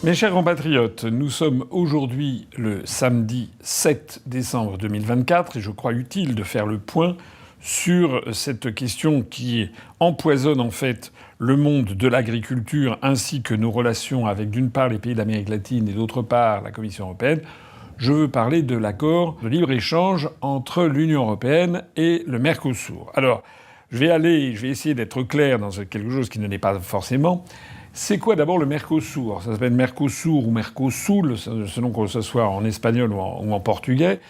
Mes chers compatriotes, nous sommes aujourd'hui le samedi 7 décembre 2024 et je crois utile de faire le point sur cette question qui empoisonne en fait le monde de l'agriculture ainsi que nos relations avec d'une part les pays d'Amérique latine et d'autre part la Commission européenne. Je veux parler de l'accord de libre-échange entre l'Union européenne et le Mercosur. Alors, je vais essayer d'être clair dans quelque chose qui ne l'est pas forcément. C'est quoi d'abord le Mercosur? Ça s'appelle Mercosur ou Mercosul, selon que ce soit en espagnol ou en portugais.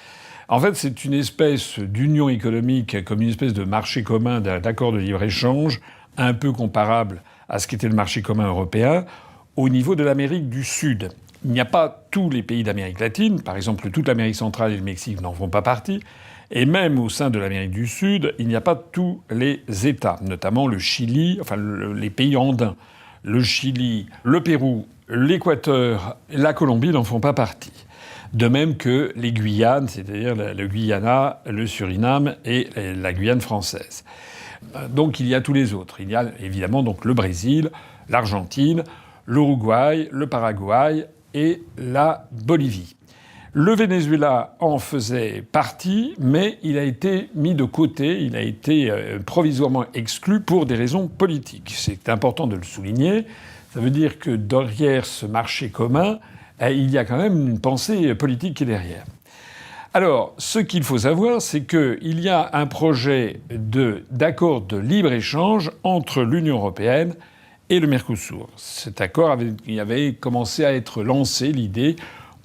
En fait, c'est une espèce d'union économique, comme une espèce de marché commun, d'accord de libre-échange, un peu comparable à ce qu'était le marché commun européen, au niveau de l'Amérique du Sud. Il n'y a pas tous les pays d'Amérique latine, par exemple toute l'Amérique centrale et le Mexique n'en font pas partie, et même au sein de l'Amérique du Sud, il n'y a pas tous les États, notamment le Chili, enfin les pays andins. Le Chili, le Pérou, l'Équateur, la Colombie n'en font pas partie. De même que les Guyanes, c'est-à-dire le Guyana, le Suriname et la Guyane française. Donc il y a tous les autres. Il y a évidemment donc le Brésil, l'Argentine, l'Uruguay, le Paraguay et la Bolivie. Le Venezuela en faisait partie, mais il a été mis de côté, il a été provisoirement exclu pour des raisons politiques. C'est important de le souligner. Ça veut dire que derrière ce marché commun, il y a quand même une pensée politique qui est derrière. Alors, ce qu'il faut savoir, c'est qu'il y a un projet d'accord de libre-échange entre l'Union européenne et le Mercosur. Cet accord avait commencé à être lancé, l'idée,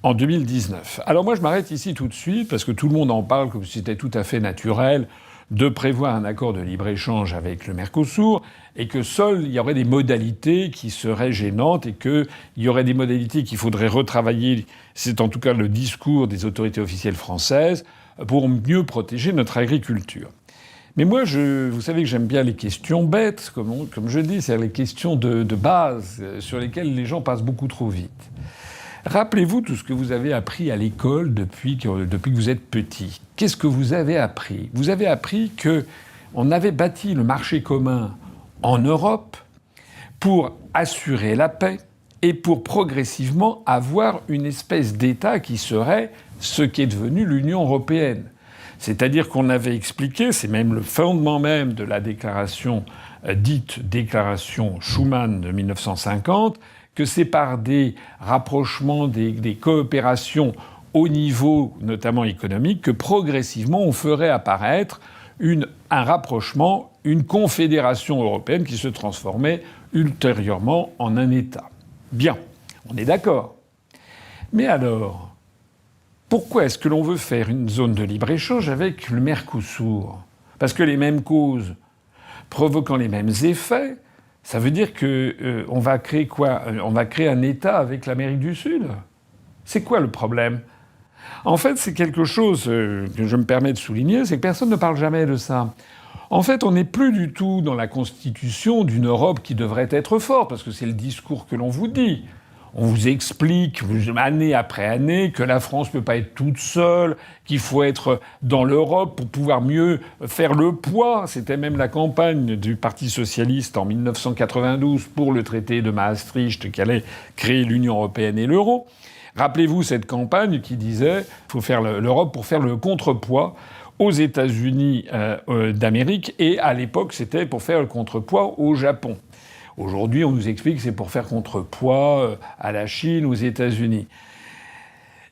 en 2019. Alors moi, je m'arrête ici tout de suite, parce que tout le monde en parle comme si c'était tout à fait naturel de prévoir un accord de libre-échange avec le Mercosur, et que seul il y aurait des modalités qui seraient gênantes, et qu'il y aurait des modalités qu'il faudrait retravailler, c'est en tout cas le discours des autorités officielles françaises, pour mieux protéger notre agriculture. Mais moi, vous savez que j'aime bien les questions bêtes, comme je dis, c'est-à-dire les questions de base, sur lesquelles les gens passent beaucoup trop vite. Rappelez-vous tout ce que vous avez appris à l'école depuis que vous êtes petit. Qu'est-ce que vous avez appris? Vous avez appris qu'on avait bâti le marché commun en Europe pour assurer la paix et pour progressivement avoir une espèce d'État qui serait ce qui est devenu l'Union européenne. C'est-à-dire qu'on avait expliqué, c'est même le fondement même de la déclaration dite déclaration Schuman de 1950, que c'est par des rapprochements, des coopérations au niveau notamment économique que progressivement on ferait apparaître un rapprochement, une confédération européenne qui se transformait ultérieurement en un État. Bien, on est d'accord. Mais alors, pourquoi est-ce que l'on veut faire une zone de libre-échange avec le Mercosur? Parce que les mêmes causes provoquant les mêmes effets, ça veut dire qu'on va créer quoi? On va créer un État avec l'Amérique du Sud? C'est quoi le problème? En fait, c'est quelque chose que je me permets de souligner, c'est que personne ne parle jamais de ça. En fait, on n'est plus du tout dans la constitution d'une Europe qui devrait être forte, parce que c'est le discours que l'on vous dit. On vous explique année après année que la France ne peut pas être toute seule, qu'il faut être dans l'Europe pour pouvoir mieux faire le poids. C'était même la campagne du Parti socialiste en 1992 pour le traité de Maastricht qui allait créer l'Union européenne et l'euro. Rappelez-vous cette campagne qui disait qu'il faut faire l'Europe pour faire le contrepoids aux États-Unis d'Amérique, et à l'époque c'était pour faire le contrepoids au Japon. Aujourd'hui, on nous explique que c'est pour faire contrepoids à la Chine, aux États-Unis.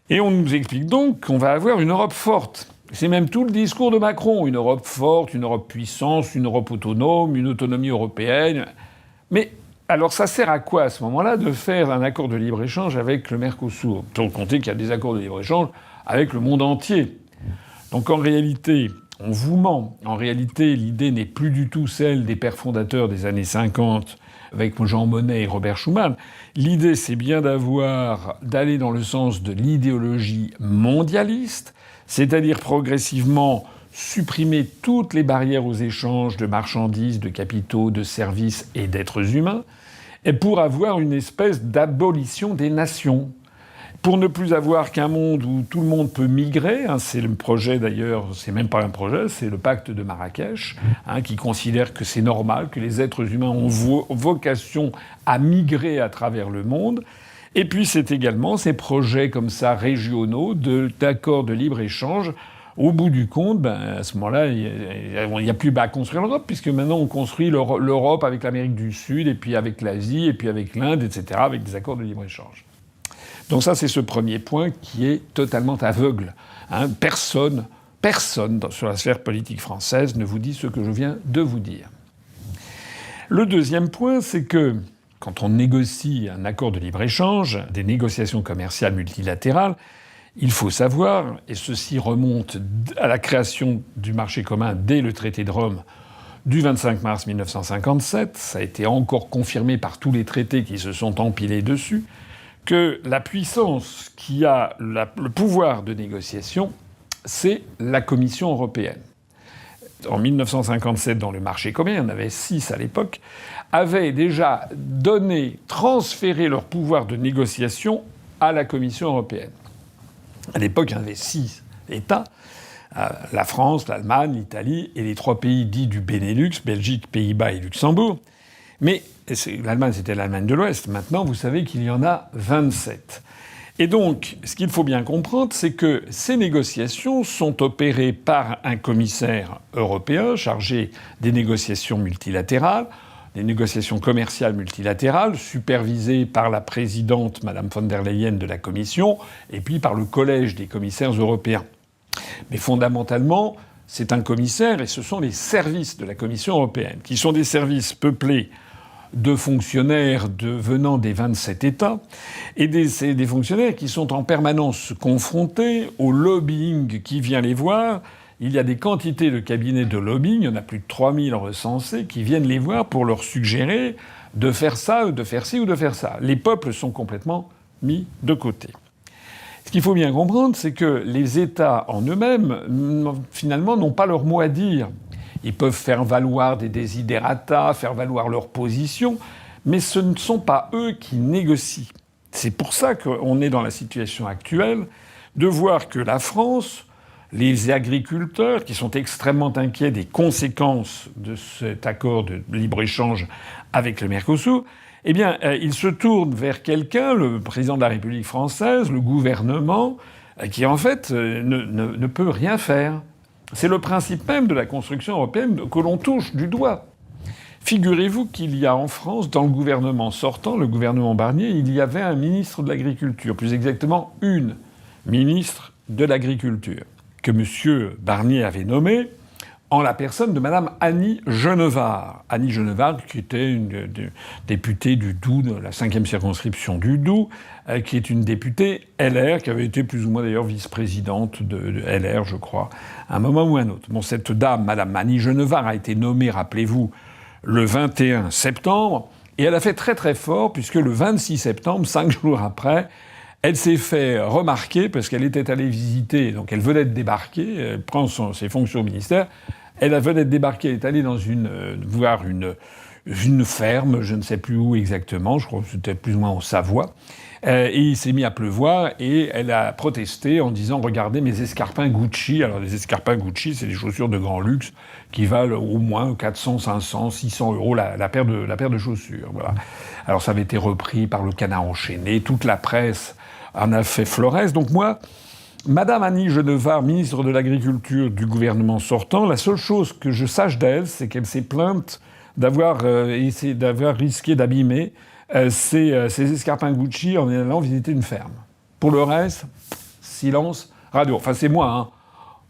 Et on nous explique donc qu'on va avoir une Europe forte. C'est même tout le discours de Macron. Une Europe forte, une Europe puissance, une Europe autonome, une autonomie européenne. Mais alors ça sert à quoi à ce moment-là de faire un accord de libre-échange avec le Mercosur? Sans compter qu'il y a des accords de libre-échange avec le monde entier. Donc en réalité, on vous ment. En réalité, l'idée n'est plus du tout celle des pères fondateurs des années 50 avec Jean Monnet et Robert Schuman. L'idée, c'est bien d'aller dans le sens de l'idéologie mondialiste, c'est-à-dire progressivement supprimer toutes les barrières aux échanges de marchandises, de capitaux, de services et d'êtres humains, et pour avoir une espèce d'abolition des nations. Pour ne plus avoir qu'un monde où tout le monde peut migrer, c'est le projet d'ailleurs, c'est même pas un projet, c'est le pacte de Marrakech, qui considère que c'est normal, que les êtres humains ont vocation à migrer à travers le monde. Et puis c'est également ces projets comme ça régionaux d'accords de libre-échange. Au bout du compte, à ce moment-là, il n'y a plus à construire l'Europe, puisque maintenant on construit l'Europe avec l'Amérique du Sud, et puis avec l'Asie, et puis avec l'Inde, etc., avec des accords de libre-échange. Donc ça, c'est ce premier point qui est totalement aveugle. Personne sur la sphère politique française ne vous dit ce que je viens de vous dire. Le deuxième point, c'est que quand on négocie un accord de libre-échange, des négociations commerciales multilatérales, il faut savoir, et ceci remonte à la création du marché commun dès le traité de Rome du 25 mars 1957, ça a été encore confirmé par tous les traités qui se sont empilés dessus, que la puissance qui a le pouvoir de négociation, c'est la Commission européenne. En 1957, dans le marché commun, il y en avait 6 à l'époque, avaient déjà transféré leur pouvoir de négociation à la Commission européenne. À l'époque, il y en avait 6 États, la France, l'Allemagne, l'Italie et les 3 pays dits du Benelux, Belgique, Pays-Bas et Luxembourg. Mais l'Allemagne, c'était l'Allemagne de l'Ouest. Maintenant, vous savez qu'il y en a 27. Et donc, ce qu'il faut bien comprendre, c'est que ces négociations sont opérées par un commissaire européen chargé des négociations multilatérales, des négociations commerciales multilatérales, supervisées par la présidente, Madame von der Leyen, de la Commission, et puis par le collège des commissaires européens. Mais fondamentalement, c'est un commissaire, et ce sont les services de la Commission européenne, qui sont des services peuplés de fonctionnaires venant des 27 États, et des fonctionnaires qui sont en permanence confrontés au lobbying qui vient les voir. Il y a des quantités de cabinets de lobbying, il y en a plus de 3000 recensés, qui viennent les voir pour leur suggérer de faire ça, ou de faire ci, ou de faire ça. Les peuples sont complètement mis de côté. Ce qu'il faut bien comprendre, c'est que les États en eux-mêmes, finalement, n'ont pas leur mot à dire. Ils peuvent faire valoir des desiderata, faire valoir leur position, mais ce ne sont pas eux qui négocient. C'est pour ça qu'on est dans la situation actuelle de voir que la France, les agriculteurs, qui sont extrêmement inquiets des conséquences de cet accord de libre-échange avec le Mercosur, eh bien, ils se tournent vers quelqu'un, le président de la République française, le gouvernement, qui en fait ne peut rien faire. C'est le principe même de la construction européenne que l'on touche du doigt. Figurez-vous qu'il y a en France, dans le gouvernement sortant, le gouvernement Barnier, il y avait un ministre de l'Agriculture, plus exactement une ministre de l'Agriculture, que M. Barnier avait nommée en la personne de Mme Annie Genevard. Annie Genevard, qui était une députée du Doubs, de la 5e circonscription du Doubs, qui est une députée LR, qui avait été plus ou moins d'ailleurs vice-présidente de LR, je crois, à un moment ou un autre. Bon, cette dame, Mme Annie Genevard, a été nommée, rappelez-vous, le 21 septembre, et elle a fait très très fort, puisque le 26 septembre, 5 jours après, elle s'est fait remarquer parce qu'elle était allée visiter, donc elle venait de débarquer, elle prend ses fonctions au ministère, elle venait de débarquer, elle est allée voir une ferme, je ne sais plus où exactement, je crois que c'était plus ou moins en Savoie, et il s'est mis à pleuvoir et elle a protesté en disant « Regardez mes escarpins Gucci ». Alors les escarpins Gucci, c'est des chaussures de grand luxe qui valent au moins 400, 500, 600 euros la paire de chaussures. Voilà. Alors ça avait été repris par le Canard enchaîné, toute la presse en a fait florès. Donc moi, Madame Annie Genevard, ministre de l'Agriculture du gouvernement sortant, la seule chose que je sache d'elle, c'est qu'elle s'est plainte d'avoir risqué d'abîmer ses escarpins Gucci en allant visiter une ferme. Pour le reste, silence radio. Enfin, c'est moi, hein.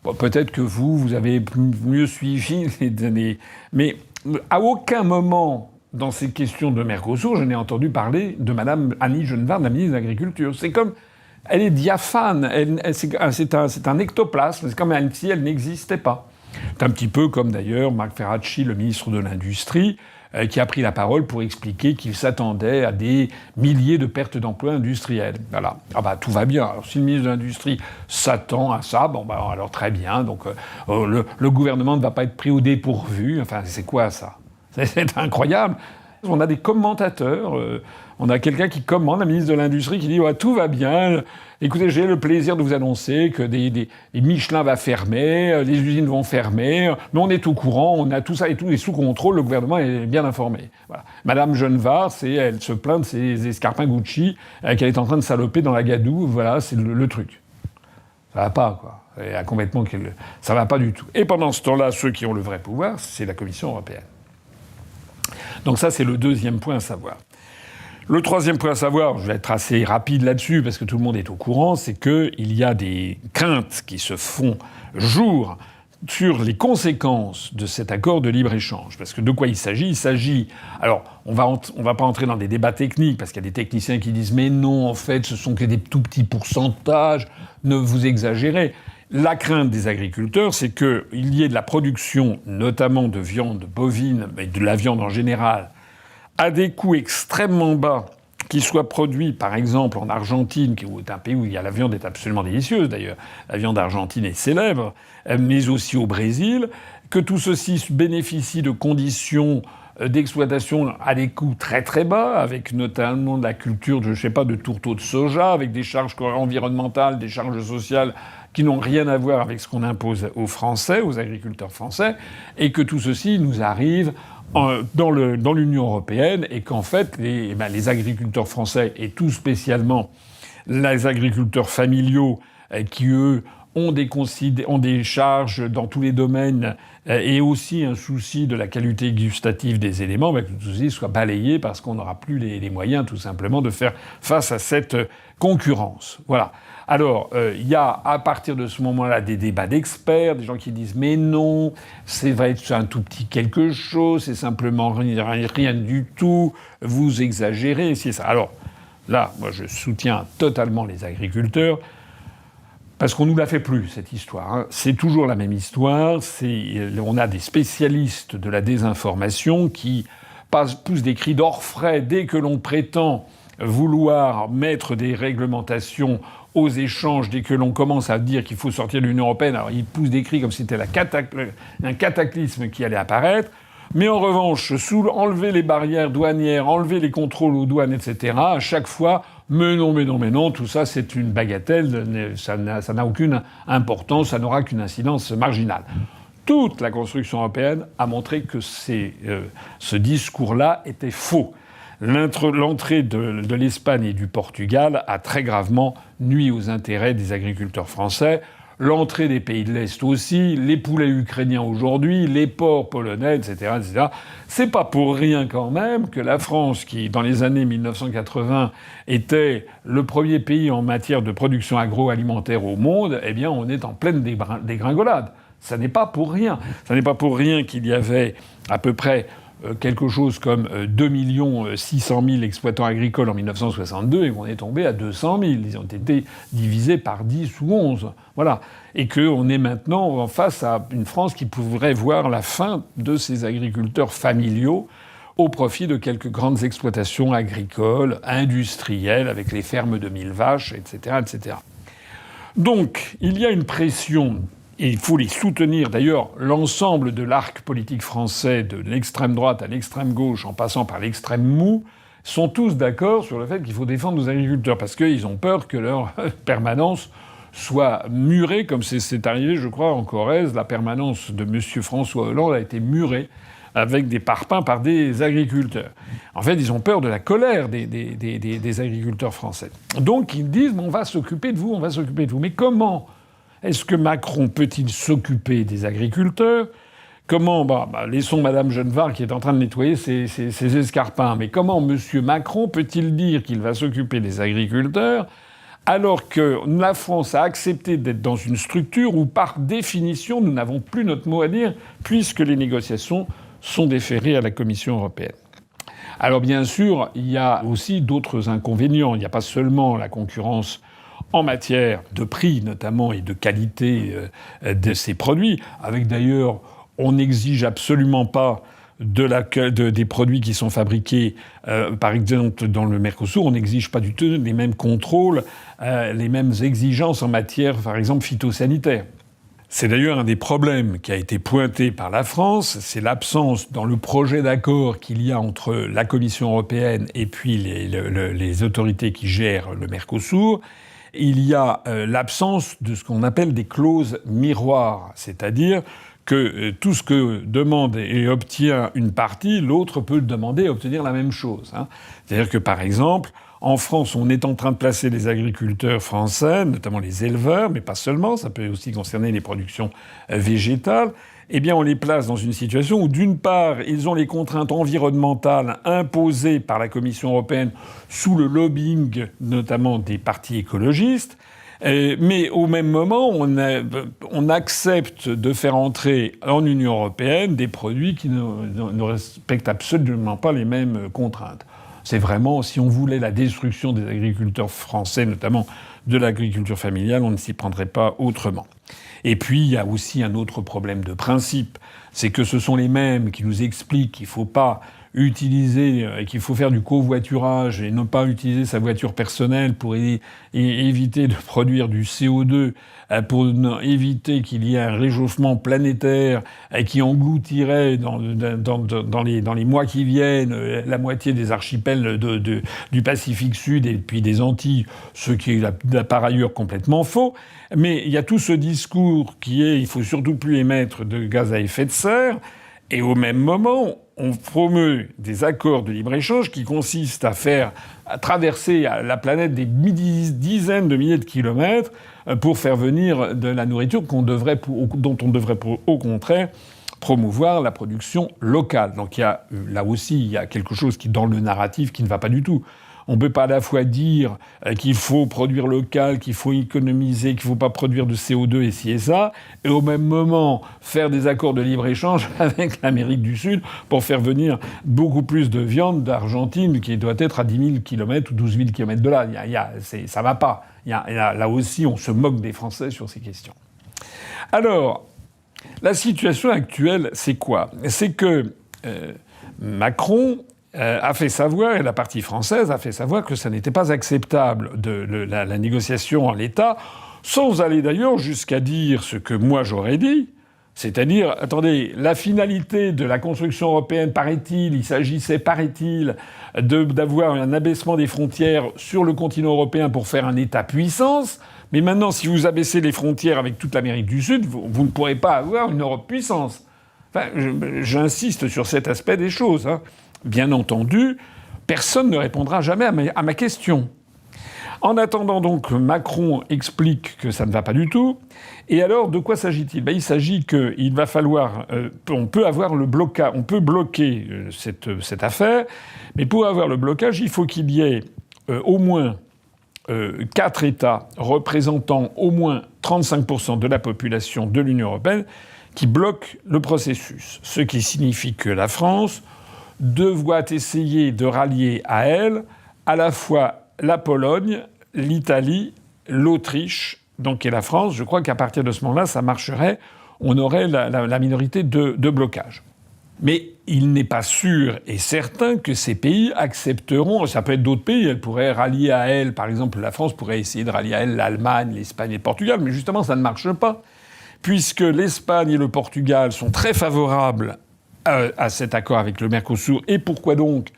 Bon, peut-être que vous avez mieux suivi les données. Mais à aucun moment, dans ces questions de Mercosur, je n'ai entendu parler de Madame Annie Genevard, la ministre de l'Agriculture. C'est comme... Elle est diaphane, c'est un ectoplasme, c'est comme si elle n'existait pas. C'est un petit peu comme d'ailleurs Marc Ferracci, le ministre de l'Industrie, qui a pris la parole pour expliquer qu'il s'attendait à des milliers de pertes d'emplois industriels. Voilà. Ah bah tout va bien. Alors si le ministre de l'Industrie s'attend à ça, bon bah alors très bien. Donc le gouvernement ne va pas être pris au dépourvu. Enfin c'est quoi ça ? C'est incroyable. On a des commentateurs, on a quelqu'un qui commente, la ministre de l'Industrie, qui dit ouais, tout va bien. Écoutez, j'ai le plaisir de vous annoncer que des Michelin va fermer, les usines vont fermer, mais on est au courant, on a tout ça et tout est sous contrôle, le gouvernement est bien informé. Voilà. Madame Genevard, elle se plaint de ses escarpins Gucci qu'elle est en train de saloper dans la gadoue. Voilà, c'est le truc. Ça va pas, quoi. Ça va pas du tout. Et pendant ce temps-là, ceux qui ont le vrai pouvoir, c'est la Commission européenne. Donc ça, c'est le deuxième point à savoir. Le troisième point à savoir, je vais être assez rapide là-dessus parce que tout le monde est au courant, c'est qu'il y a des craintes qui se font jour sur les conséquences de cet accord de libre-échange. Parce que de quoi il s'agit ? Il s'agit... Alors, on va pas entrer dans des débats techniques, parce qu'il y a des techniciens qui disent « Mais non, en fait, ce sont que des tout petits pourcentages, ne vous exagérez ». La crainte des agriculteurs, c'est qu'il y ait de la production, notamment de viande bovine, mais de la viande en général, à des coûts extrêmement bas, qui soit produit, par exemple, en Argentine, qui est un pays où la viande est absolument délicieuse, d'ailleurs. La viande argentine est célèbre, mais aussi au Brésil, que tout ceci bénéficie de conditions d'exploitation à des coûts très très bas, avec notamment de la culture, de tourteaux de soja, avec des charges environnementales, des charges sociales qui n'ont rien à voir avec ce qu'on impose aux Français, aux agriculteurs français, et que tout ceci nous arrive dans l'Union européenne, et qu'en fait, les agriculteurs français, et tout spécialement les agriculteurs familiaux, qui eux ont des charges dans tous les domaines, et aussi un souci de la qualité gustative des éléments, que tout ceci soit balayé parce qu'on n'aura plus les moyens, tout simplement, de faire face à cette concurrence. Voilà. Alors, il y a à partir de ce moment-là des débats d'experts, des gens qui disent mais non, c'est un tout petit quelque chose, c'est simplement rien du tout, vous exagérez, c'est ça. Alors là, moi je soutiens totalement les agriculteurs, parce qu'on nous la fait plus, cette histoire. Hein. C'est toujours la même histoire, on a des spécialistes de la désinformation qui poussent des cris d'orfraie dès que l'on prétend vouloir mettre des réglementations aux échanges, dès que l'on commence à dire qu'il faut sortir de l'Union européenne. Alors ils poussent des cris comme si c'était un cataclysme qui allait apparaître. Mais en revanche, enlever les barrières douanières, enlever les contrôles aux douanes, etc., à chaque fois, mais non, tout ça c'est une bagatelle, ça n'a aucune importance, ça n'aura qu'une incidence marginale. Toute la construction européenne a montré que ce discours-là était faux. L'entrée de l'Espagne et du Portugal a très gravement nui aux intérêts des agriculteurs français. L'entrée des pays de l'Est aussi, les poulets ukrainiens aujourd'hui, les porcs polonais, etc., etc. C'est pas pour rien quand même que la France, qui dans les années 1980 était le premier pays en matière de production agroalimentaire au monde, eh bien on est en pleine dégringolade. Ça n'est pas pour rien. Ça n'est pas pour rien qu'il y avait à peu près quelque chose comme 2 600 000 exploitants agricoles en 1962 et qu'on est tombé à 200 000. Ils ont été divisés par 10 ou 11. Voilà. Et qu'on est maintenant en face à une France qui pourrait voir la fin de ces agriculteurs familiaux au profit de quelques grandes exploitations agricoles, industrielles, avec les fermes de 1000 vaches, etc., etc. Donc, il y a une pression. Et il faut les soutenir. D'ailleurs, l'ensemble de l'arc politique français, de l'extrême droite à l'extrême gauche, en passant par l'extrême mou, sont tous d'accord sur le fait qu'il faut défendre nos agriculteurs, parce qu'ils ont peur que leur permanence soit murée, comme c'est arrivé, je crois, en Corrèze. La permanence de M. François Hollande a été murée avec des parpaings par des agriculteurs. En fait, ils ont peur de la colère des agriculteurs français. Donc, ils disent on va s'occuper de vous, on va s'occuper de vous. Mais comment est-ce que Macron peut-il s'occuper des agriculteurs ? Comment laissons Madame Genevard qui est en train de nettoyer ses escarpins. Mais comment M. Macron peut-il dire qu'il va s'occuper des agriculteurs alors que la France a accepté d'être dans une structure où, par définition, nous n'avons plus notre mot à dire puisque les négociations sont déférées à la Commission européenne ? Alors bien sûr, il y a aussi d'autres inconvénients. Il n'y a pas seulement la concurrence en matière de prix notamment et de qualité de ces produits, avec d'ailleurs, on n'exige absolument pas des produits qui sont fabriqués, par exemple dans le Mercosur, on n'exige pas du tout les mêmes contrôles, les mêmes exigences en matière, par exemple, phytosanitaire. C'est d'ailleurs un des problèmes qui a été pointé par la France, c'est l'absence dans le projet d'accord qu'il y a entre la Commission européenne et puis les autorités qui gèrent le Mercosur. Il y a l'absence de ce qu'on appelle des clauses miroirs, c'est-à-dire que tout ce que demande et obtient une partie, l'autre peut demander et obtenir la même chose. C'est-à-dire que, par exemple, en France, on est en train de placer les agriculteurs français, notamment les éleveurs, mais pas seulement, ça peut aussi concerner les productions végétales. Eh bien, on les place dans une situation où, d'une part, ils ont les contraintes environnementales imposées par la Commission européenne sous le lobbying, notamment des partis écologistes, mais au même moment, on accepte de faire entrer en Union européenne des produits qui ne respectent absolument pas les mêmes contraintes. C'est vraiment, si on voulait la destruction des agriculteurs français, notamment de l'agriculture familiale, on ne s'y prendrait pas autrement. Et puis, il y a aussi un autre problème de principe. C'est que ce sont les mêmes qui nous expliquent qu'il ne faut pas utiliser, qu'il faut faire du covoiturage et ne pas utiliser sa voiture personnelle pour éviter de produire du CO2, pour éviter qu'il y ait un réchauffement planétaire qui engloutirait dans les mois qui viennent la moitié des archipels du Pacifique Sud et puis des Antilles, ce qui est par ailleurs complètement faux. Mais il y a tout ce discours qui est « il faut surtout plus émettre de gaz à effet de serre », et au même moment, on promeut des accords de libre-échange qui consistent à traverser la planète des dizaines de milliers de kilomètres pour faire venir de la nourriture dont on devrait au contraire promouvoir la production locale. Donc là aussi, il y a quelque chose qui, dans le narratif, qui ne va pas du tout. On ne peut pas à la fois dire qu'il faut produire local, qu'il faut économiser, qu'il ne faut pas produire de CO2 et ci et ça, et au même moment faire des accords de libre-échange avec l'Amérique du Sud pour faire venir beaucoup plus de viande d'Argentine qui doit être à 10 000 km ou 12 000 km de là. Ça ne va pas. Là aussi, on se moque des Français sur ces questions. Alors, la situation actuelle, c'est quoi ? C'est que Macron a fait savoir, et la partie française a fait savoir que ça n'était pas acceptable la négociation en l'état, sans aller d'ailleurs jusqu'à dire ce que moi j'aurais dit, c'est-à-dire, attendez, la finalité de la construction européenne, il s'agissait, paraît-il, d'avoir un abaissement des frontières sur le continent européen pour faire un État-puissance, mais maintenant, si vous abaissez les frontières avec toute l'Amérique du Sud, vous ne pourrez pas avoir une Europe-puissance. Enfin, j'insiste sur cet aspect des choses, Bien entendu, personne ne répondra jamais à ma question. En attendant donc, Macron explique que ça ne va pas du tout. Et alors, de quoi s'agit-il ? Il s'agit qu'il va falloir... on peut bloquer cette affaire, mais pour avoir le blocage, il faut qu'il y ait au moins 4 États représentant au moins 35% de la population de l'Union européenne qui bloquent le processus. Ce qui signifie que la France doit essayer de rallier à elle à la fois la Pologne, l'Italie, l'Autriche, donc et la France. Je crois qu'à partir de ce moment-là, ça marcherait. On aurait la minorité de blocage. Mais il n'est pas sûr et certain que ces pays accepteront. Ça peut être d'autres pays. Elle pourrait rallier à elle, par exemple, la France pourrait essayer de rallier à elle l'Allemagne, l'Espagne et le Portugal. Mais justement, ça ne marche pas, puisque l'Espagne et le Portugal sont très favorables à cet accord avec le Mercosur. Et pourquoi donc ?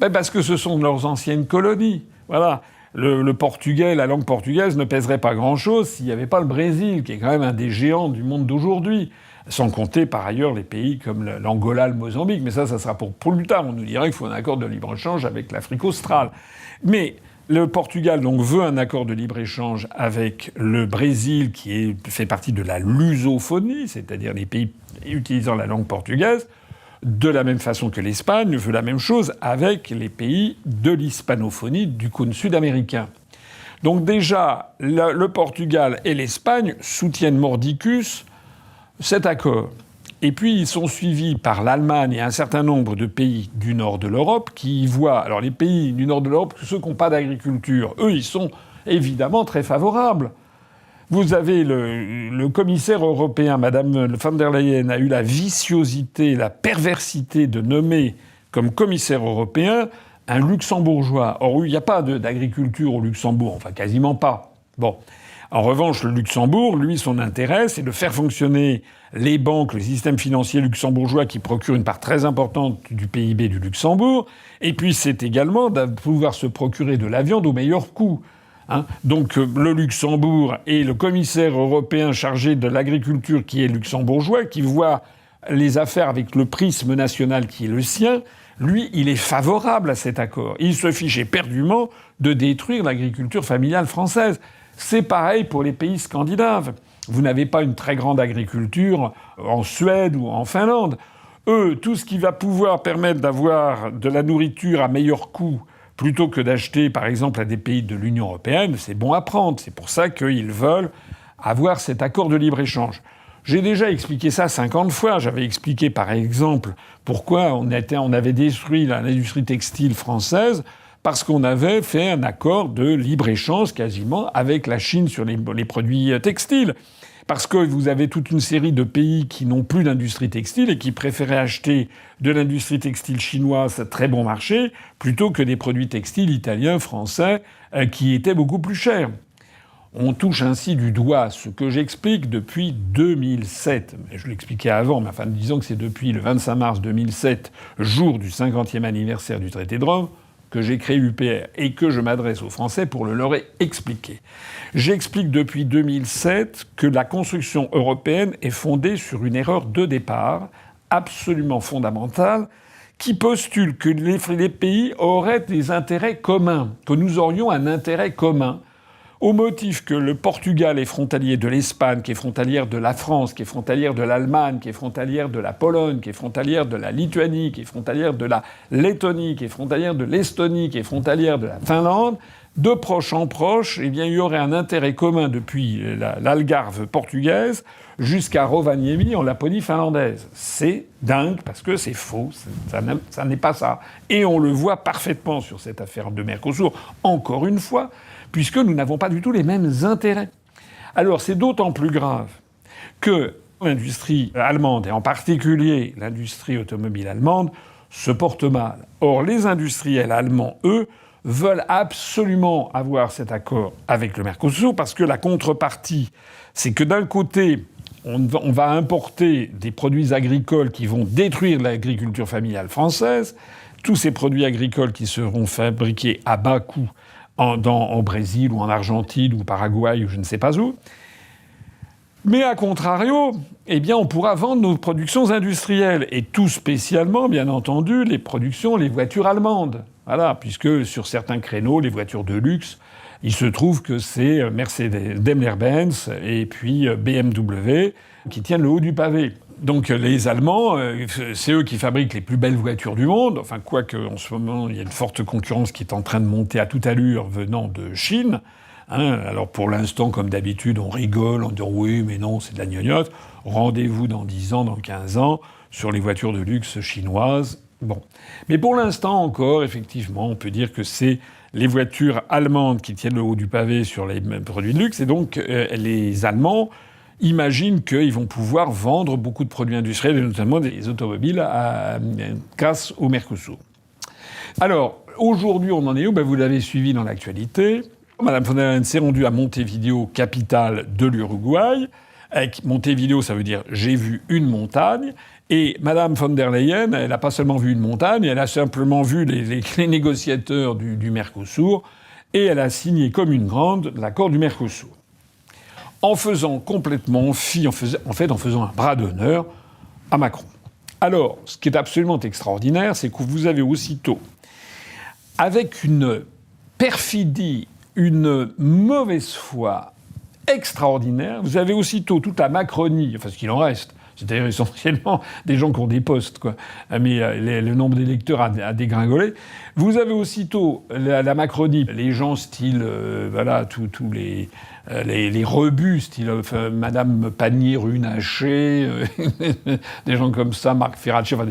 Parce que ce sont leurs anciennes colonies. Voilà. Le portugais, la langue portugaise ne pèserait pas grand-chose s'il n'y avait pas le Brésil, qui est quand même un des géants du monde d'aujourd'hui. Sans compter, par ailleurs, les pays comme l'Angola, le Mozambique. Mais ça sera pour plus tard. On nous dirait qu'il faut un accord de libre-échange avec l'Afrique australe. Mais le Portugal donc veut un accord de libre-échange avec le Brésil, qui fait partie de la lusophonie, c'est-à-dire les pays utilisant la langue portugaise. De la même façon que l'Espagne veut la même chose avec les pays de l'hispanophonie du cône sud-américain. Donc déjà, le Portugal et l'Espagne soutiennent mordicus cet accord. Et puis ils sont suivis par l'Allemagne et un certain nombre de pays du nord de l'Europe qui y voient... Alors les pays du nord de l'Europe, ceux qui n'ont pas d'agriculture, eux, ils sont évidemment très favorables. Vous avez le commissaire européen, Madame von der Leyen, a eu la viciosité, la perversité de nommer comme commissaire européen un luxembourgeois. Or, il n'y a pas d'agriculture au Luxembourg, enfin quasiment pas. Bon. En revanche, le Luxembourg, lui, son intérêt, c'est de faire fonctionner les banques, le système financier luxembourgeois qui procure une part très importante du PIB du Luxembourg. Et puis, c'est également de pouvoir se procurer de la viande au meilleur coût. Donc le Luxembourg et le commissaire européen chargé de l'agriculture qui est luxembourgeois, qui voit les affaires avec le prisme national qui est le sien, lui, il est favorable à cet accord. Il se fiche éperdument de détruire l'agriculture familiale française. C'est pareil pour les pays scandinaves. Vous n'avez pas une très grande agriculture en Suède ou en Finlande. Eux, tout ce qui va pouvoir permettre d'avoir de la nourriture à meilleur coût, plutôt que d'acheter, par exemple, à des pays de l'Union européenne, c'est bon à prendre. C'est pour ça qu'ils veulent avoir cet accord de libre-échange. J'ai déjà expliqué ça 50 fois. J'avais expliqué, par exemple, pourquoi on avait détruit l'industrie textile française, parce qu'on avait fait un accord de libre-échange quasiment avec la Chine sur les produits textiles. Parce que vous avez toute une série de pays qui n'ont plus d'industrie textile et qui préféraient acheter de l'industrie textile chinoise à très bon marché plutôt que des produits textiles italiens, français, qui étaient beaucoup plus chers. On touche ainsi du doigt ce que j'explique depuis 2007. Je l'expliquais avant, mais enfin, disons que c'est depuis le 25 mars 2007, jour du 50e anniversaire du traité de Rome, que j'ai créé l'UPR et que je m'adresse aux Français pour le leur expliquer. J'explique depuis 2007 que la construction européenne est fondée sur une erreur de départ absolument fondamentale qui postule que les pays auraient des intérêts communs, que nous aurions un intérêt commun, au motif que le Portugal est frontalier de l'Espagne, qui est frontalière de la France, qui est frontalière de l'Allemagne, qui est frontalière de la Pologne, qui est frontalière de la Lituanie, qui est frontalière de la Lettonie, qui est frontalière de l'Estonie, qui est frontalière de la Finlande. De proche en proche, eh bien, il y aurait un intérêt commun depuis l'Algarve portugaise jusqu'à Rovaniemi en Laponie finlandaise. C'est dingue parce que c'est faux, ça n'est pas ça. Et on le voit parfaitement sur cette affaire de Mercosur, encore une fois, puisque nous n'avons pas du tout les mêmes intérêts. Alors c'est d'autant plus grave que l'industrie allemande, et en particulier l'industrie automobile allemande, se porte mal. Or les industriels allemands, eux, veulent absolument avoir cet accord avec le Mercosur parce que la contrepartie, c'est que d'un côté, on va importer des produits agricoles qui vont détruire l'agriculture familiale française, tous ces produits agricoles qui seront fabriqués à bas coût au Brésil ou en Argentine ou au Paraguay ou je ne sais pas où. Mais à contrario, eh bien, on pourra vendre nos productions industrielles et tout spécialement, bien entendu, les voitures allemandes. Voilà, puisque sur certains créneaux, les voitures de luxe, il se trouve que c'est Mercedes, Daimler-Benz et puis BMW qui tiennent le haut du pavé. Donc les Allemands, c'est eux qui fabriquent les plus belles voitures du monde. Enfin, quoique en ce moment, il y a une forte concurrence qui est en train de monter à toute allure venant de Chine. Alors pour l'instant, comme d'habitude, on rigole, on dit oui, mais non, c'est de la gnognotte. Rendez-vous dans 10 ans, dans 15 ans, sur les voitures de luxe chinoises. Bon. Mais pour l'instant encore, effectivement, on peut dire que c'est les voitures allemandes qui tiennent le haut du pavé sur les produits de luxe. Et donc, les Allemands imaginent qu'ils vont pouvoir vendre beaucoup de produits industriels, et notamment des automobiles, grâce au Mercosur. Alors, aujourd'hui, on en est où ? Vous l'avez suivi dans l'actualité. Madame von der Leyen s'est rendue à Montevideo, capitale de l'Uruguay. Montevideo, ça veut dire « j'ai vu une montagne ». Et Madame von der Leyen, elle n'a pas seulement vu une montagne, elle a simplement vu les négociateurs du Mercosur, et elle a signé comme une grande l'accord du Mercosur. En faisant complètement fi, en faisant un bras d'honneur à Macron. Alors, ce qui est absolument extraordinaire, c'est que vous avez aussitôt, avec une perfidie, une mauvaise foi extraordinaire, vous avez aussitôt toute la Macronie, enfin ce qu'il en reste, c'est-à-dire essentiellement des gens qui ont des postes, quoi. Mais le nombre d'électeurs a dégringolé. Vous avez aussitôt la Macronie, les gens style, tous les rebuts, style Madame Pannier-Runacher, des gens comme ça, Marc Ferracci, enfin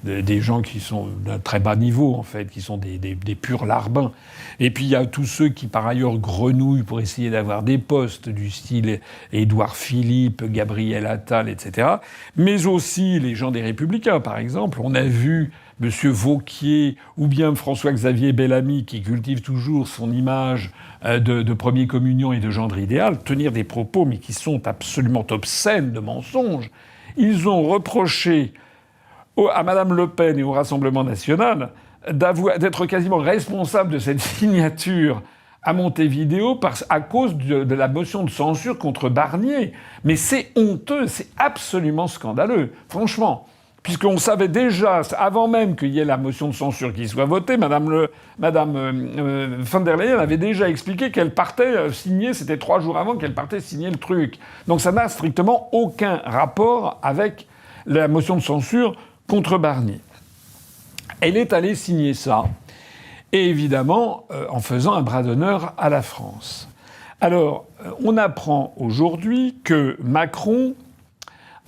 des gens qui sont d'un très bas niveau, en fait, qui sont des purs larbins. Et puis il y a tous ceux qui, par ailleurs, grenouillent pour essayer d'avoir des postes du style Édouard Philippe, Gabriel Attal, etc. etc. Mais aussi les gens des Républicains, par exemple. On a vu M. Wauquiez ou bien François-Xavier Bellamy, qui cultive toujours son image de premier communion et de gendre idéal, tenir des propos, mais qui sont absolument obscènes de mensonges. Ils ont reproché à Mme Le Pen et au Rassemblement national d'être quasiment responsable de cette signature à Montevideo à cause de la motion de censure contre Barnier. Mais c'est honteux, c'est absolument scandaleux, franchement. Puisqu'on savait déjà, avant même qu'il y ait la motion de censure qui soit votée, Madame von der Leyen avait déjà expliqué qu'elle partait signer, c'était 3 jours avant qu'elle partait signer le truc. Donc ça n'a strictement aucun rapport avec la motion de censure contre Barnier. Elle est allée signer ça, et évidemment en faisant un bras d'honneur à la France. Alors, on apprend aujourd'hui que Macron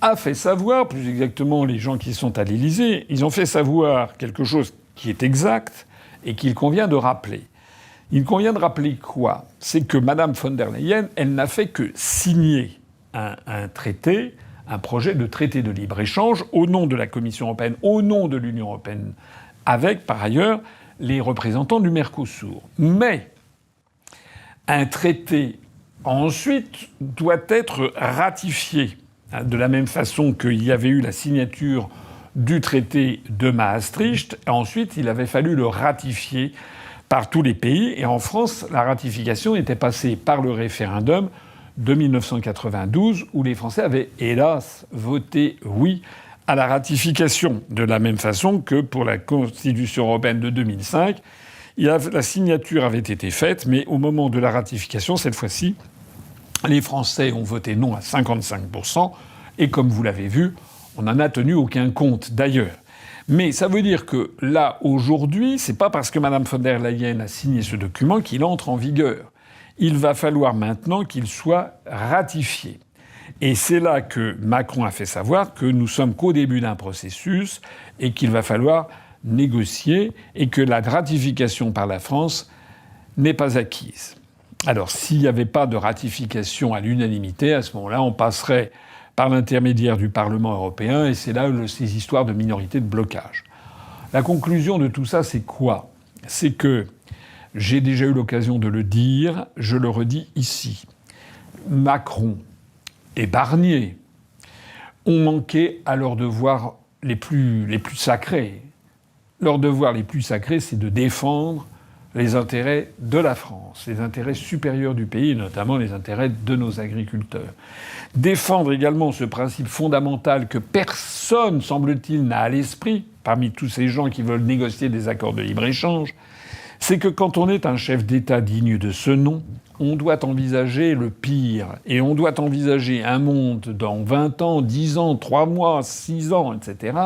a fait savoir, plus exactement les gens qui sont à l'Élysée, ils ont fait savoir quelque chose qui est exact et qu'il convient de rappeler. Il convient de rappeler quoi? C'est que Mme von der Leyen, elle n'a fait que signer un traité, un projet de traité de libre-échange au nom de la Commission européenne, au nom de l'Union européenne, avec, par ailleurs, les représentants du Mercosur. Mais un traité, ensuite, doit être ratifié. De la même façon qu'il y avait eu la signature du traité de Maastricht, ensuite il avait fallu le ratifier par tous les pays. Et en France, la ratification était passée par le référendum de 1992, où les Français avaient, hélas, voté oui à la ratification. De la même façon que pour la Constitution européenne de 2005, la signature avait été faite, mais au moment de la ratification, cette fois-ci, les Français ont voté non à 55%, et comme vous l'avez vu, on n'en a tenu aucun compte d'ailleurs. Mais ça veut dire que là, aujourd'hui, c'est pas parce que Mme von der Leyen a signé ce document qu'il entre en vigueur. Il va falloir maintenant qu'il soit ratifié. Et c'est là que Macron a fait savoir que nous sommes qu'au début d'un processus et qu'il va falloir négocier et que la ratification par la France n'est pas acquise. Alors, s'il n'y avait pas de ratification à l'unanimité, à ce moment-là, on passerait par l'intermédiaire du Parlement européen, et c'est là ces histoires de minorité de blocage. La conclusion de tout ça, c'est quoi? C'est que, j'ai déjà eu l'occasion de le dire, je le redis ici, Macron et Barnier ont manqué à leurs devoirs les plus sacrés. Leurs devoirs les plus sacrés, c'est de défendre les intérêts de la France, les intérêts supérieurs du pays, et notamment les intérêts de nos agriculteurs. Défendre également ce principe fondamental que personne, semble-t-il, n'a à l'esprit, parmi tous ces gens qui veulent négocier des accords de libre-échange, c'est que quand on est un chef d'État digne de ce nom, on doit envisager le pire. Et on doit envisager un monde dans 20 ans, 10 ans, 3 mois, 6 ans, etc.,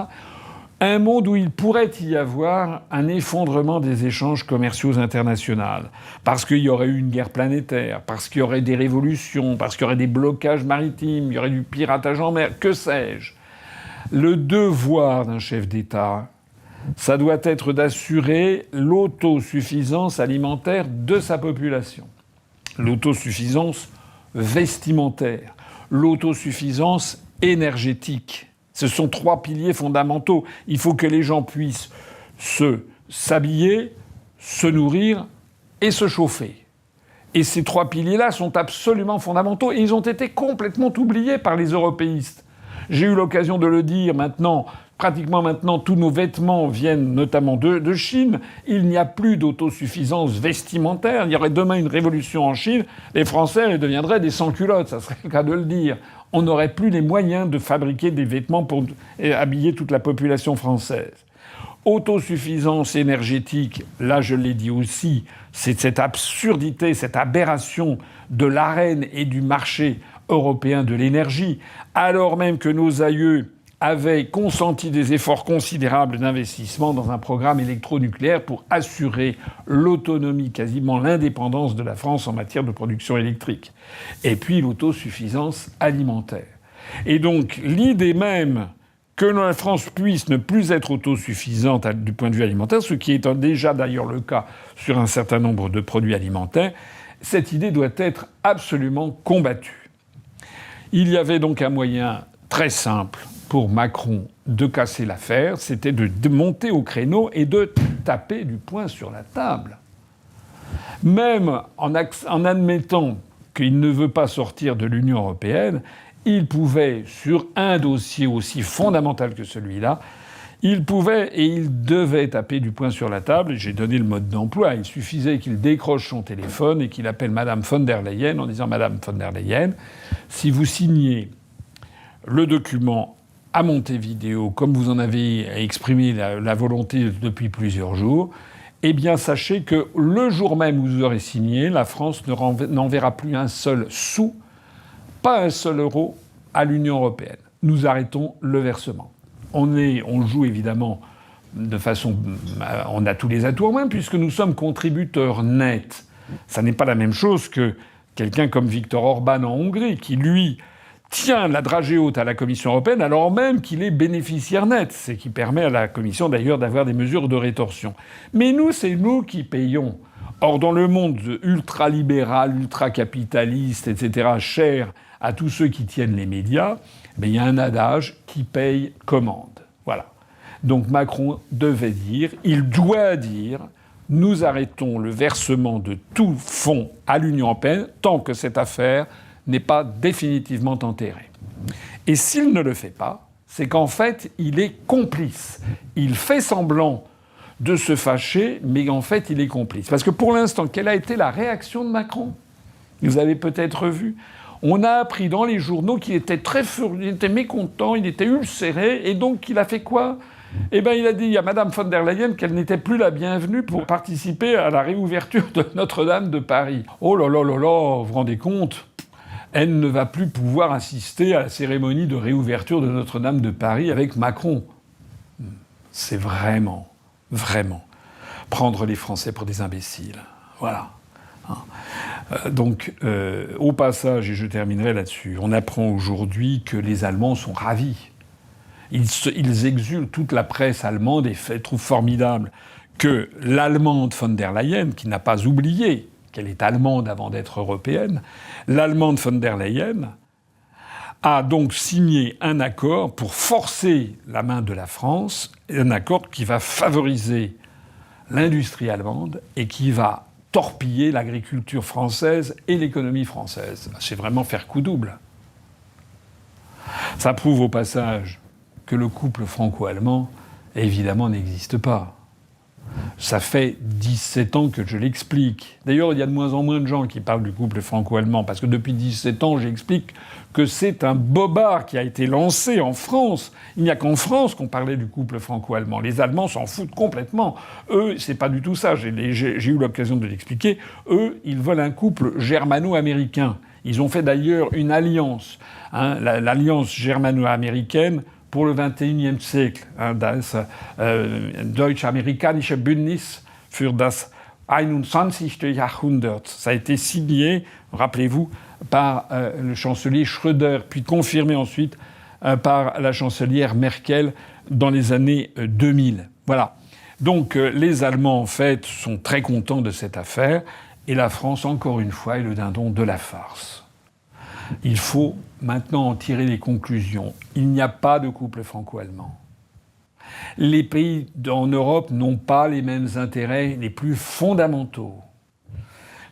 un monde où il pourrait y avoir un effondrement des échanges commerciaux internationaux. Parce qu'il y aurait eu une guerre planétaire, parce qu'il y aurait des révolutions, parce qu'il y aurait des blocages maritimes, il y aurait du piratage en mer, que sais-je. Le devoir d'un chef d'État, ça doit être d'assurer l'autosuffisance alimentaire de sa population. L'autosuffisance vestimentaire, l'autosuffisance énergétique. Ce sont 3 piliers fondamentaux. Il faut que les gens puissent s'habiller, se nourrir et se chauffer. Et ces 3 piliers-là sont absolument fondamentaux et ils ont été complètement oubliés par les européistes. J'ai eu l'occasion de le dire maintenant. Pratiquement maintenant, tous nos vêtements viennent notamment de Chine. Il n'y a plus d'autosuffisance vestimentaire. Il y aurait demain une révolution en Chine. Les Français deviendraient des sans-culottes, ça serait le cas de le dire. On n'aurait plus les moyens de fabriquer des vêtements pour habiller toute la population française. Autosuffisance énergétique, là je l'ai dit aussi, c'est cette absurdité, cette aberration de l'arène et du marché européen de l'énergie, alors même que nos aïeux avaient consenti des efforts considérables d'investissement dans un programme électronucléaire pour assurer l'autonomie, quasiment l'indépendance de la France en matière de production électrique. Et puis l'autosuffisance alimentaire. Et donc l'idée même que la France puisse ne plus être autosuffisante du point de vue alimentaire, ce qui est déjà d'ailleurs le cas sur un certain nombre de produits alimentaires, cette idée doit être absolument combattue. Il y avait donc un moyen très simple pour Macron de casser l'affaire, c'était de monter au créneau et de taper du poing sur la table. Même en admettant qu'il ne veut pas sortir de l'Union européenne, il pouvait, sur un dossier aussi fondamental que celui-là, il pouvait et il devait taper du poing sur la table. J'ai donné le mode d'emploi. Il suffisait qu'il décroche son téléphone et qu'il appelle Madame von der Leyen en disant « Madame von der Leyen, si vous signez le document à Montevideo, comme vous en avez exprimé la volonté depuis plusieurs jours, eh bien sachez que le jour même où vous aurez signé, la France n'enverra plus un seul sou, pas un seul euro, à l'Union européenne. Nous arrêtons le versement. » On joue évidemment de façon... On a tous les atouts en main puisque nous sommes contributeurs nets. Ça n'est pas la même chose que quelqu'un comme Viktor Orban en Hongrie qui, lui, tient la dragée haute à la Commission européenne alors même qu'il est bénéficiaire net. C'est qui permet à la Commission d'ailleurs d'avoir des mesures de rétorsion. Mais nous, c'est nous qui payons. Or, dans le monde ultra-libéral, ultra-capitaliste, etc., cher à tous ceux qui tiennent les médias, il y a un adage qui paye commande. Voilà. Donc Macron devait dire, il doit dire, nous arrêtons le versement de tout fonds à l'Union européenne tant que cette affaire n'est pas définitivement enterrée. Et s'il ne le fait pas, c'est qu'en fait, il est complice. Il fait semblant de se fâcher, mais en fait, il est complice. Parce que pour l'instant, quelle a été la réaction de Macron ? Vous avez peut-être vu. On a appris dans les journaux qu'il était très furieux, il était mécontent, il était ulcéré, et donc il a fait quoi ? Eh bien, il a dit à Madame von der Leyen qu'elle n'était plus la bienvenue pour participer à la réouverture de Notre-Dame de Paris. Oh là là là là, vous vous rendez compte ? Elle ne va plus pouvoir assister à la cérémonie de réouverture de Notre-Dame de Paris avec Macron. C'est vraiment prendre les Français pour des imbéciles. Voilà. Donc, au passage, et je terminerai là-dessus, on apprend aujourd'hui que les Allemands sont ravis. Ils exultent, toute la presse allemande et trouve formidable que l'Allemande von der Leyen, qui n'a pas oublié qu'elle est allemande avant d'être européenne, l'Allemande von der Leyen a donc signé un accord pour forcer la main de la France, un accord qui va favoriser l'industrie allemande et qui va torpiller l'agriculture française et l'économie française. C'est vraiment faire coup double. Ça prouve au passage que le couple franco-allemand, évidemment, n'existe pas. Ça fait 17 ans que je l'explique. D'ailleurs, il y a de moins en moins de gens qui parlent du couple franco-allemand, parce que depuis 17 ans, j'explique que c'est un bobard qui a été lancé en France. Il n'y a qu'en France qu'on parlait du couple franco-allemand. Les Allemands s'en foutent complètement. Eux, c'est pas du tout ça. J'ai eu l'occasion de l'expliquer. Eux, ils veulent un couple germano-américain. Ils ont fait d'ailleurs une alliance, l'alliance germano-américaine pour le XXIe siècle, das Deutsch-Amerikanische Bündnis für das 21. Jahrhundert. Ça a été signé, rappelez-vous, par le chancelier Schröder, puis confirmé ensuite par la chancelière Merkel dans les années 2000. Voilà. Donc les Allemands, en fait, sont très contents de cette affaire, et la France, encore une fois, est le dindon de la farce. Il faut maintenant en tirer les conclusions. Il n'y a pas de couple franco-allemand. Les pays en Europe n'ont pas les mêmes intérêts les plus fondamentaux.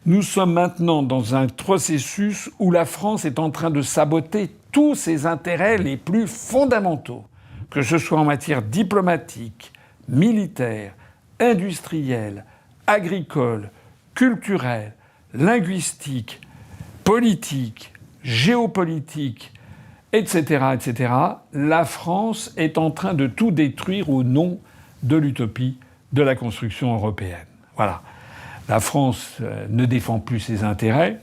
Nous sommes maintenant dans un processus où la France est en train de saboter tous ses intérêts les plus fondamentaux, que ce soit en matière diplomatique, militaire, industrielle, agricole, culturelle, linguistique, politique, géopolitique, etc., etc., la France est en train de tout détruire au nom de l'utopie de la construction européenne. Voilà. La France ne défend plus ses intérêts.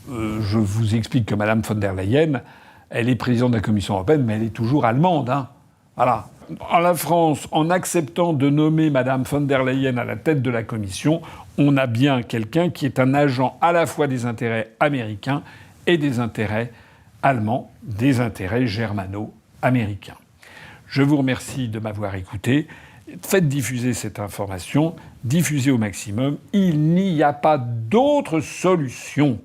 Je vous explique que Mme von der Leyen, elle est présidente de la Commission européenne, mais elle est toujours allemande. Voilà. La France, en acceptant de nommer Mme von der Leyen à la tête de la Commission, on a bien quelqu'un qui est un agent à la fois des intérêts américains et des intérêts allemands, des intérêts germano-américains. Je vous remercie de m'avoir écouté. Faites diffuser cette information, diffusez au maximum. Il n'y a pas d'autre solution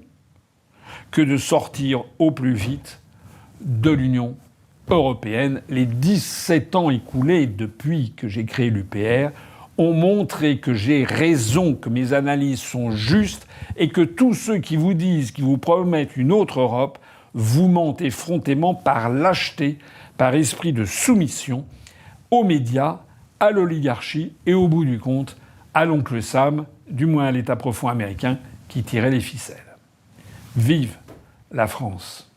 que de sortir au plus vite de l'Union européenne. Les 17 ans écoulés depuis que j'ai créé l'UPR ont montré que j'ai raison, que mes analyses sont justes et que tous ceux qui vous disent, qui vous promettent une autre Europe, vous mentent effrontément par lâcheté, par esprit de soumission aux médias, à l'oligarchie et au bout du compte, à l'oncle Sam, du moins à l'État profond américain qui tirait les ficelles. Vive la France!